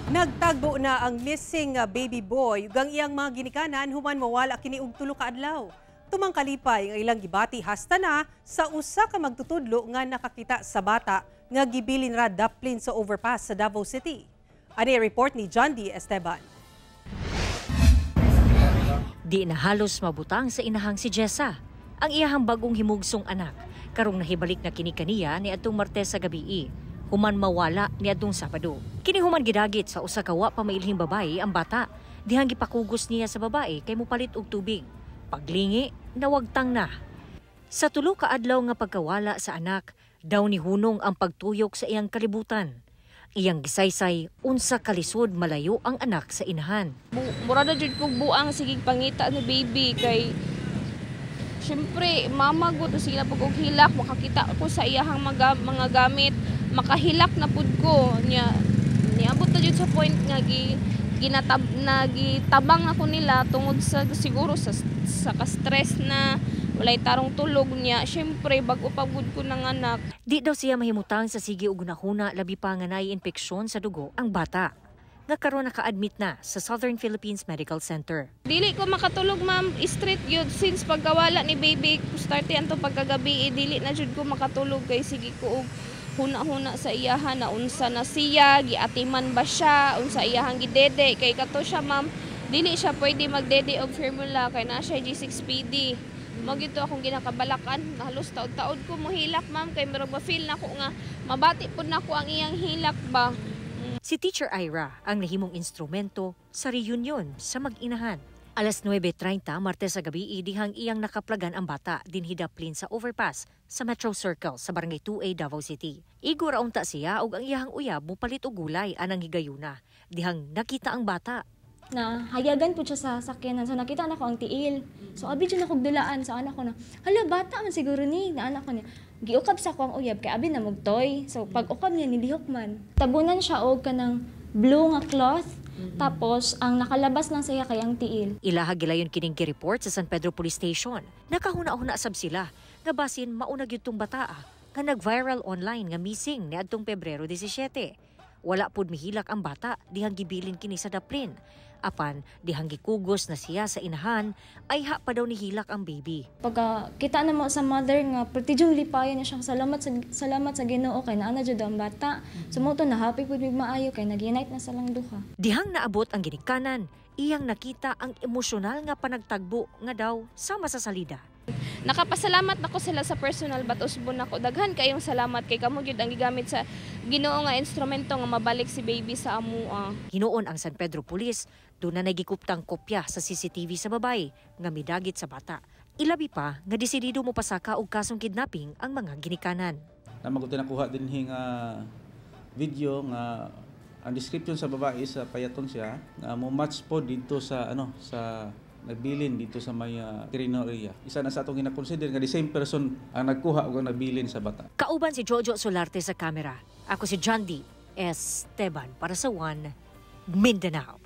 Nagtagbo na ang missing baby boy ug ang iyang mga ginikanan human mawala kini og tulo ka adlaw. Tumang kalipay ang ilang gibati hasta na sa usa ka magtutudlo nga nakakita sa bata nga gibilin ra daplin sa overpass sa Davao City. Ani report ni John D. Esteban. Di na halos mabutang sa inahang si Jessa, ang iyahang bagong himugsong anak. Karong nahibalik na kini kaniya ni adtong Martes sa gabii. Human mawala ni adtong Sabado. Kini human gidagit sa usa ka wa pa mailhing babae ang bata. Dihang gipakugos niya sa babae kay mopalit og tubig. Paglingi, nawagtang na. Sa tulo ka adlaw nga pagkawala sa anak, daw ni hunong ang pagtuyok sa iyang kalibutan. Iyang gisaysay, unsa kalisod malayo ang anak sa inahan. Murada jud kog buang sigig pangita ni baby kay syempre mama gud sila pag og hilak makakita ko sa iyahang mga gamit makahilak na pud ko niabot na jud sa point nga gitabang ako nila tungod sa siguro sa ka-stress na walay tarong tulog niya. Syempre, bago pagod ko ng anak. Di daw siya mahimutang sa sige ug gunahuna labi pa nga naay infeksyon sa dugo ang bata. Nga karon naka-admit na sa Southern Philippines Medical Center. Dili ko makatulog ma'am, straight yun. Since pagkawala ni baby, start yan to pagkagabi, dili na jud ko makatulog kay sige ko og huna-huna sa iyahan na unsa na siya, giatiman ba siya, unsa iyahang gidede. Kay kato siya ma'am, dili siya pwede magdede og formula kay na siya G6PD. Magito akong ginakabalakan, halos taod-taod ko mo hilak ma'am kay meron ba feel na ko nga mabati pud nako ang iyang hilak ba. Si Teacher Ira ang nahimong instrumento sa reunion sa mag-inahan. Alas 9:30 Martes sa gabi dihang iyang nakaplagan ang bata dinhi daplin sa overpass sa Metro Circle sa Barangay 2A Davao City. Igo ra unta siya ug ang iyang uyab mopalit og gulay anang higayuna dihang nakita ang bata. Na hayagan po siya sa sakyanan. So nakita na ko ang tiil. So abi dyan akong dulaan sa anak ko na, hala bata man siguro ni, na anak ko niya. Giukab sa ko ang uyab kay abi na magtoy. So pag ukab niya nilihok man. Tabunan siya og kanang blue nga cloth. Tapos ang nakalabas lang siya kay ang tiil. Ilaha gilayon kining gi-report sa San Pedro Police Station. Nakahuna-huna sab sila nga basin mauna gyud tong bataa nga nag-viral online nga missing niadtong Pebrero 17. Wala pud mihilak ang bata dihang gibilin kini sa daplin. Apan dihang gikugos na siya sa inahan ay ha pa daw nihilak ang baby. Pagka kita na mo sa mother nga pertidyong lipayan niya siya salamat sa Ginoo kay naana jud ang bata. Sumuto na happy pud mig maayo kay nag-unite na salang duha. Dihang naabot ang ginikanan, iyang nakita ang emosyonal nga panagtagbo nga daw sama sa salida. Nakapasalamat nako sila sa personal but usbon nako daghan kayong salamat kay kamo gyud ang gigamit sa Ginoo nga instrumento nga mabalik si baby sa amua. Hinuon ang San Pedro Police doon na nagikuptang kopya sa CCTV sa babae nga midagit sa bata. Ilabi pa nga desidido mo pasaka og kasong kidnapping ang mga ginikanan. Namang ko nakuha din nga video nga ang description sa babae sa payaton siya nga mo match po dito sa sa nagbilin dito sa may Quirino area. Isa na sa atong gina-consider nga the same person ang nagkuha o nagbilin sa bata. Kauban si Jojo Solarte sa kamera. Ako si John D. Esteban para sa One Mindanao.